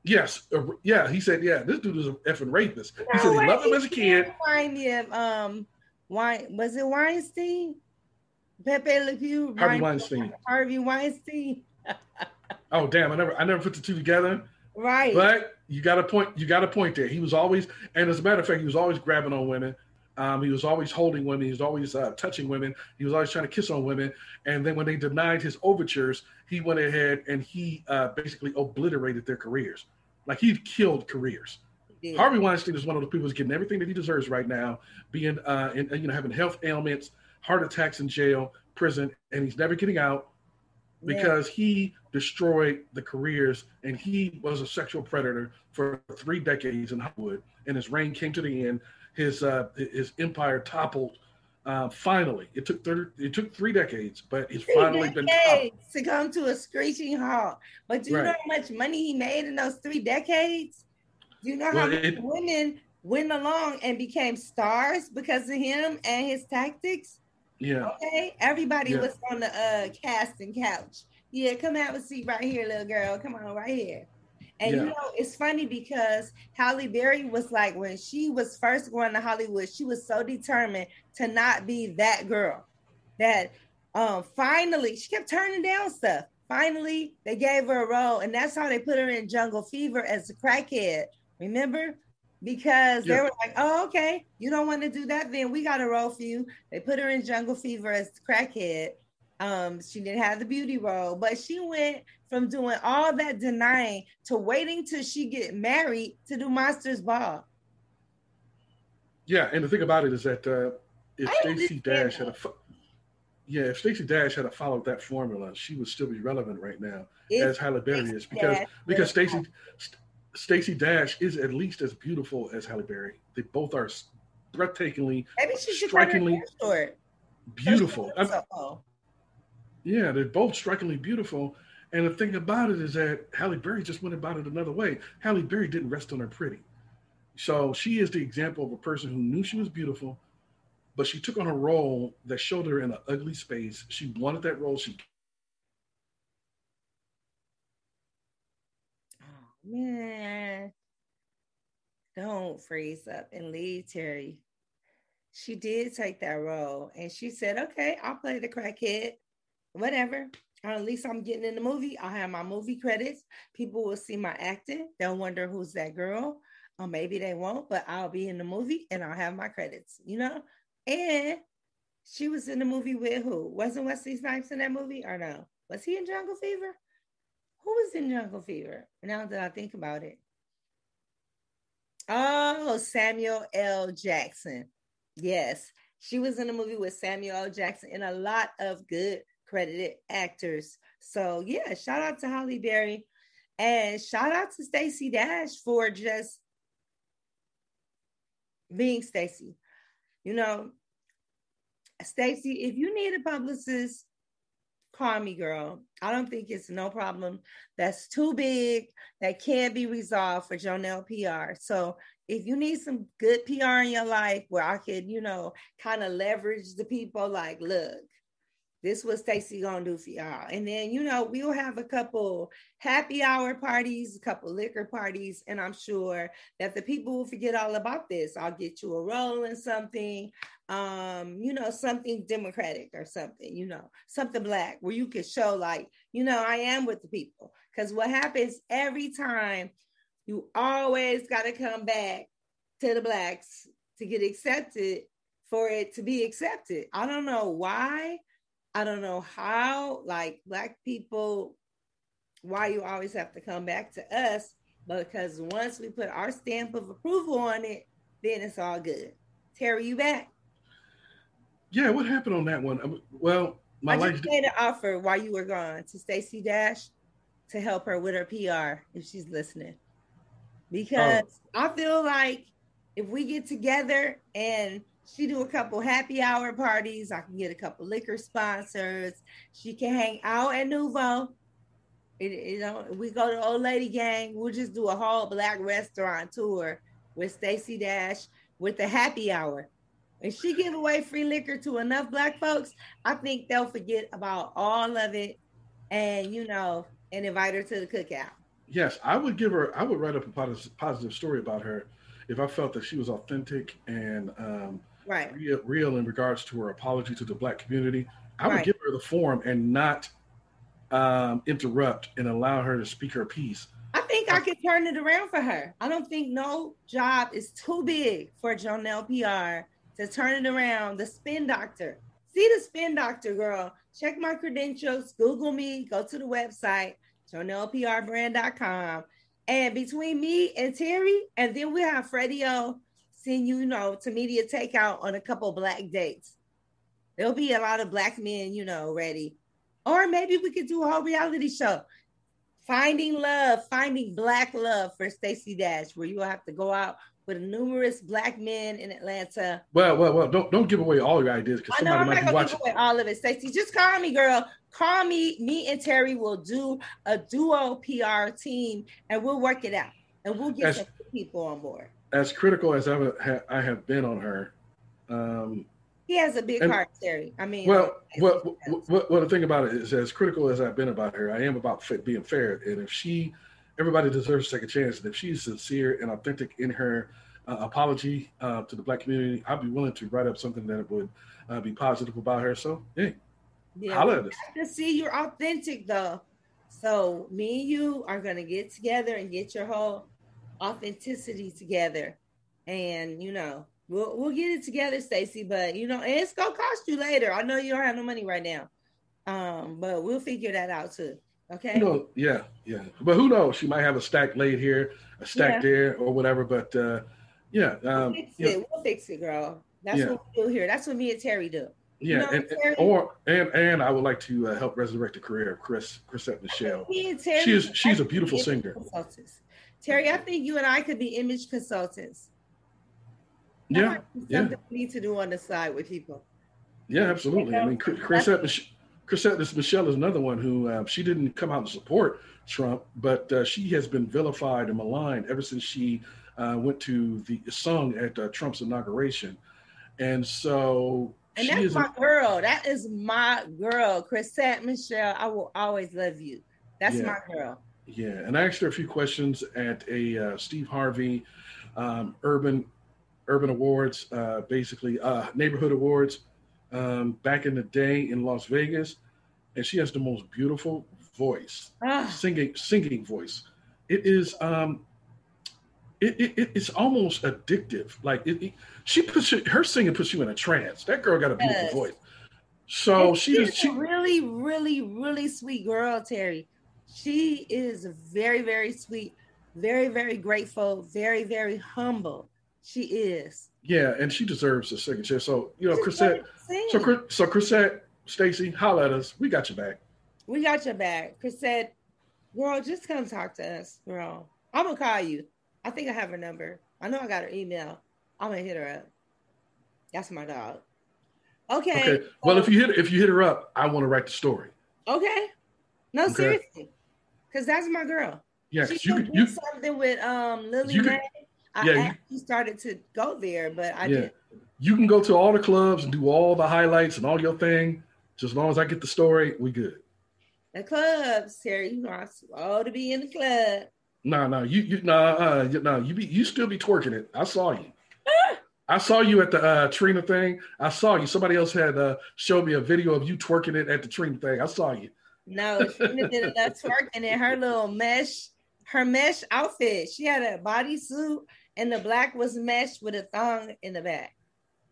yes, he said, this dude is an effing rapist. He said he loved him as a kid. Remind me of, was it Weinstein? Pepe Le Pew? Harvey Weinstein. Harvey Weinstein. Oh, damn, I never put the two together. Right. But you got a point there. He was always, and as a matter of fact, he was always grabbing on women. He was always holding women. He was always touching women. He was always trying to kiss on women. And then when they denied his overtures, he went ahead and he basically obliterated their careers. Like, he killed careers. Yeah. Harvey Weinstein is one of the people who's getting everything that he deserves right now, being having health ailments, heart attacks in jail, prison, and he's never getting out because he destroyed the careers, and he was a sexual predator for 3 decades in Hollywood, and his reign came to the end. His empire toppled. Finally, it took 3 decades, but it's finally been toppled to come to a screeching halt. But do you know how much money he made in those 3 decades? Do you know how many women went along and became stars because of him and his tactics? Yeah. Okay. Everybody was on the casting couch. Yeah, come have a seat right here, little girl. Come on, right here. And it's funny because Halle Berry was like, when she was first going to Hollywood, she was so determined to not be that girl that finally she kept turning down stuff. Finally, they gave her a role, and that's how they put her in Jungle Fever as a crackhead. Remember? Because they were like, oh, okay, you don't want to do that, then we got a role for you. They put her in Jungle Fever as the crackhead. She didn't have the beauty role, but she went from doing all that denying to waiting till she get married to do Monsters Ball. Yeah, and the thing about it is that if Stacey Dash had followed that formula, she would still be relevant right now as Halle Berry is, because Stacey Dash is at least as beautiful as Halle Berry. They both are breathtakingly, strikingly beautiful. Yeah, they're both strikingly beautiful. And the thing about it is that Halle Berry just went about it another way. Halle Berry didn't rest on her pretty. So she is the example of a person who knew she was beautiful, but she took on a role that showed her in an ugly space. She wanted that role. Man, don't freeze up and leave Terry. she did take that role, and she said, "Okay, I'll play the crackhead, whatever. At least I'm getting in the movie. I'll have my movie credits. People will see my acting. They'll wonder who's that girl, or maybe they won't, but I'll be in the movie and I'll have my credits, you know." And she was in the movie with who? Wasn't Wesley Snipes in that movie, or no? Was he in Jungle Fever? Who was in Jungle Fever? Now that I think about it. Oh, Samuel L. Jackson. Yes, she was in a movie with Samuel L. Jackson and a lot of good credited actors. So yeah, shout out to Holly Berry, and shout out to Stacey Dash for just being Stacey. You know, Stacey, if you need a publicist, call me, girl. I don't think it's no problem that's too big that can't be resolved for Jonelle PR. So if you need some good PR in your life where I could, kind of leverage the people, like, look, this was Stacey gonna do for y'all. And then, we'll have a couple happy hour parties, a couple liquor parties, and I'm sure that the people will forget all about this. I'll get you a roll in something, something democratic or something, something black where you can show like, I am with the people. Because what happens every time, you always got to come back to the blacks to get accepted for it to be accepted. I don't know why. I don't know how, like, black people, why you always have to come back to us, because once we put our stamp of approval on it, then it's all good. Terry, you back? Yeah, what happened on that one? Well, I just made an offer while you were gone to Stacey Dash to help her with her PR if she's listening. Because I feel like if we get together and she do a couple happy hour parties, I can get a couple liquor sponsors. She can hang out at Nouveau. We go to Old Lady Gang. We'll just do a whole black restaurant tour with Stacey Dash with the happy hour. If she give away free liquor to enough black folks, I think they'll forget about all of it and, and invite her to the cookout. Yes, I would write up a positive story about her if I felt that she was authentic and right. real in regards to her apology to the black community. I would give her the forum and not interrupt and allow her to speak her piece. I think I could turn it around for her. I don't think no job is too big for Jonelle PR to turn it around. The spin doctor. See the spin doctor, girl. Check my credentials. Google me. Go to the website, JonellePRbrand.com. And between me and Terry, and then we have Freddie O send you, to media takeout on a couple black dates. There'll be a lot of black men, ready. Or maybe we could do a whole reality show. Finding black love for Stacey Dash, where you will have to go out with numerous black men in Atlanta. Well, don't give away all your ideas because somebody might be watching. Give away all of it, Stacey. Just call me, girl. Call me. Me and Terry will do a duo PR team, and we'll work it out, and we'll get some people on board. As critical as I have been on her, he has a big heart, Terry. I mean, the thing about it is, as critical as I've been about her, I am about being fair. And if everybody deserves a second chance, and if she's sincere and authentic in her apology to the black community, I'd be willing to write up something that would be positive about her. So, hey, holla at us. To see you're authentic, though. So, me and you are going to get together and get your whole authenticity together. And, we'll get it together, Stacey. But, and it's going to cost you later. I know you don't have no money right now. But we'll figure that out, too. Okay. Yeah. But who knows? She might have a stack laid here, a stack there, or whatever. But we'll fix it, girl. That's what we do here. That's what me and Terry do. Yeah, and I would like to help resurrect the career of Chrisette Michele. She's a beautiful singer. Terry, I think you and I could be image consultants. Something we need to do on the side with people. Yeah, absolutely. I mean, Chrisette Michele is another one who she didn't come out and support Trump, but she has been vilified and maligned ever since she went to the sung at Trump's inauguration. And so that's my girl. That is my girl, Chrisette Michele. I will always love you. That's my girl. Yeah, and I asked her a few questions at a Steve Harvey urban urban awards, basically neighborhood awards, back in the day in Las Vegas, and she has the most beautiful voice, Ah, singing voice. It is it's almost addictive. Like she puts her singing puts you in a trance. That girl got a beautiful yes. voice. And So she is a really, really, really sweet girl, Terry. She is very, very sweet, very, very grateful, very, very humble. She is. yeah, and she deserves a second chance. So She just Chrisette, wanted to sing. So Chrisette, Stacey, holla at us. We got your back. We got your back. Chris said, girl, just come talk to us, girl. I'm gonna call you. I think I have her number. I know I got her email. I'm gonna hit her up. That's my dog. Okay. Okay. Well, So if you hit her up, I want to write the story. okay. No, Okay. seriously. Because that's my girl. Yeah, She because you just could did something with Lily you could Mae. I yeah actually started to go there, but I yeah didn't. you can go to all the clubs and do all the highlights and all your thing. Just as long as I get the story, we good. The clubs, Terry, you know I'm slow to be in the club. You still be twerking it. I saw you. I saw you at the Trina thing. I saw you. Somebody else had showed me a video of you twerking it at the Trina thing. I saw you. No, she did enough twerking in her little her mesh outfit. She had a bodysuit and the black was mesh with a thong in the back.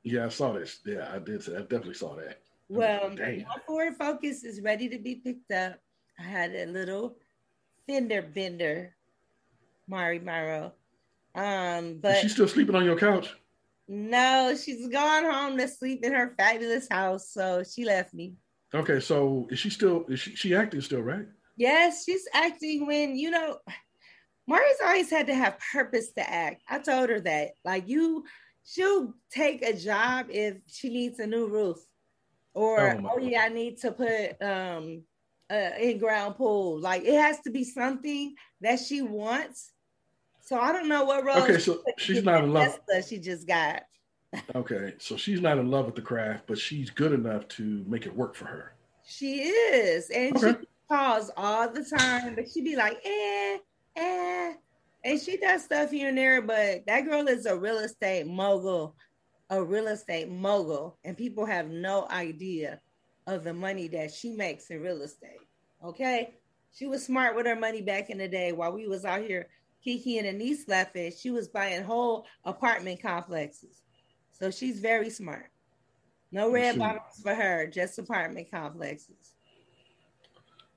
Yeah, I saw this. Yeah, I did. I definitely saw that. Well, Damn. my Ford Focus is ready to be picked up. I had a little fender bender, Mari Myro. Is But she still sleeping on your couch? no, she's gone home to sleep in her fabulous house. So she left me. Okay, so is she acting still, right? Yes, she's acting when, Mari's always had to have purpose to act. I told her that. She'll take a job if she needs a new roof. Or, Oh my. oh yeah, I need to put in-ground pool. Like it has to be something that she wants. So I don't know what role Okay, she so put to she's get not that in love. Tesla she just got. Okay, so she's not in love with the craft, but she's good enough to make it work for her. She is. And Okay. she calls all the time, but she be like, eh. And she does stuff here and there, but that girl is a real estate mogul. And people have no idea of the money that she makes in real estate. Okay. She was smart with her money back in the day while we was out here kikiing and knee slapping. She was buying whole apartment complexes. So she's very smart. No I red see. bottoms for her, just apartment complexes.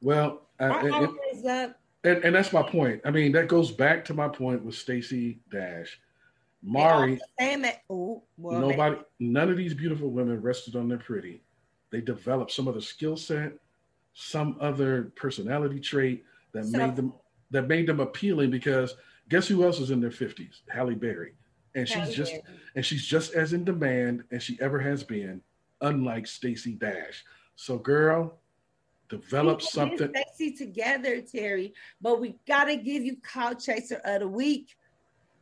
Well, My always up. and that's my point. I mean, that goes back to my point with Stacey Dash, They all Mari. the same. None of these beautiful women rested on their pretty. They developed some other skill set, some other personality trait So, that made them appealing. Because guess who else is in their 50s? Halle Berry, and Halle she's just as in demand as she ever has been. Unlike Stacey Dash, so girl, we develop can get something. sexy together, Terry. But we gotta give you Clout Chaser of the Week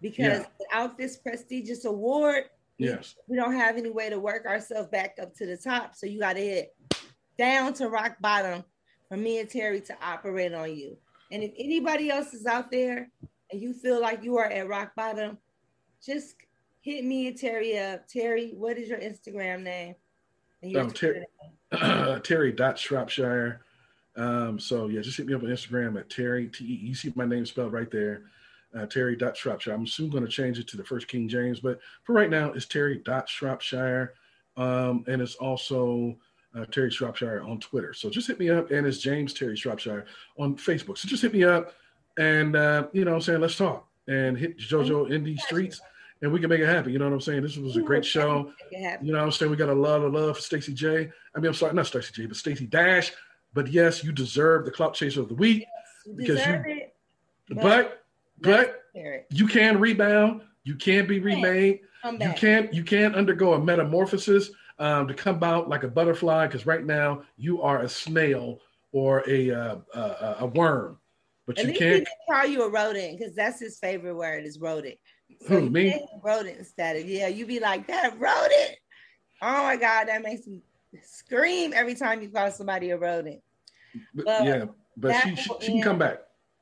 because Yeah. without this prestigious award, Yes. we don't have any way to work ourselves back up to the top. So you gotta hit down to rock bottom for me and Terry to operate on you. And if anybody else is out there and you feel like you are at rock bottom, just hit me and Terry up. Terry, what is your Instagram name? And your Twitter name? Terry.Shropshire. So yeah, just hit me up on Instagram at Terry. You see my name spelled right there. Terry.Shropshire. I'm soon going to change it to the first King James, but for right now, it's Terry.Shropshire. And it's also Terry Shropshire on Twitter. So just hit me up, and it's James Terry Shropshire on Facebook. So just hit me up, and you know what I'm saying, let's talk and hit JoJo in these streets, and we can make it happen. You know what I'm saying? This was a great show. You know what I'm saying? We got a lot of love for Stacey J. I mean, I'm sorry, not Stacey J, but Stacey Dash. But yes, you deserve the Clout Chaser of the Week. Yes, you deserve it. But you can rebound. You can be remade. You can undergo a metamorphosis to come out like a butterfly. Because right now you are a snail or a worm. But at you least can't. he didn't call you a rodent because that's his favorite word is rodent. So Who, me? Rodent instead of you be like that rodent. Oh my God, that makes me scream every time you call somebody a rodent. But she can come back.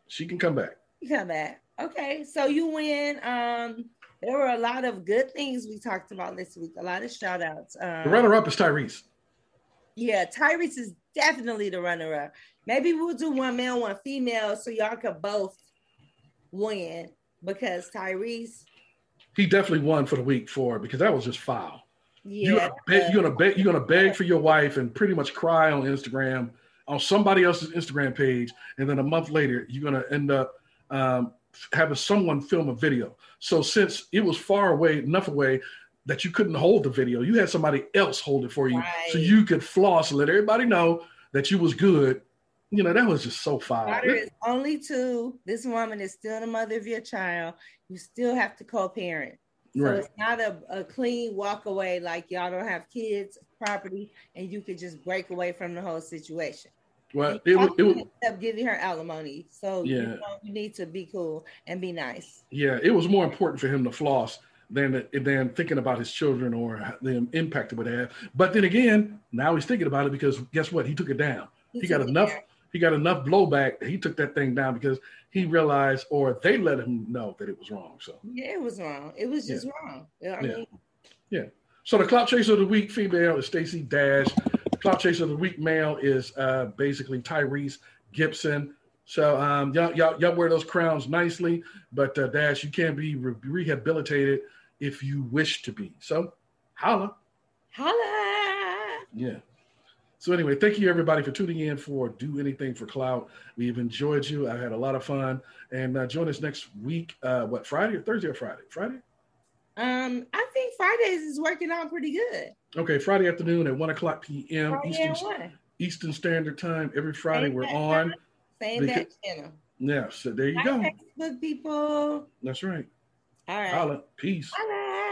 She can come back. You come back. Okay, so you win There were a lot of good things we talked about this week. A lot of shout outs. The runner-up is Tyrese. Yeah, Tyrese is definitely the runner-up. Maybe we'll do one male, one female, so y'all could both win because Tyrese. He definitely won for the week because that was just foul. Yeah, you're gonna beg for your wife and pretty much cry on Instagram, on somebody else's Instagram page, and then a month later you're gonna end up having someone film a video. So since it was enough away that you couldn't hold the video, you had somebody else hold it for you, right, so you could floss and let everybody know that you was good. You know, that was just so foul. Daughter is only 2. This woman is still the mother of your child. You still have to co-parent. So right, it's not a clean walk away like y'all don't have kids, property, and you could just break away from the whole situation. Well, it would end up giving her alimony. So yeah, you need to be cool and be nice. Yeah, it was more important for him to floss than thinking about his children or the impact it would have. But then again, now he's thinking about it because guess what? He took it down. He got enough blowback that he took that thing down because he realized, or they let him know that it was wrong. So yeah, it was wrong. It was just wrong. I mean, So the Clout Chaser of the Week female is Stacey Dash. The Clout Chaser of the Week male is basically Tyrese Gibson. So y'all wear those crowns nicely, but Dash, you can be rehabilitated if you wish to be. So holla. Yeah. So anyway, thank you everybody for tuning in for Do Anything for Clout. We've enjoyed you. I had a lot of fun. And join us next week. Friday or Thursday or Friday? Friday? I think Fridays is working out pretty good. Okay, Friday afternoon at 1:00 p.m. Eastern Standard Time. Every Friday we're on. Same that channel. Yeah, so there you go. Facebook people. That's right. All right. Holla. Peace. Holla.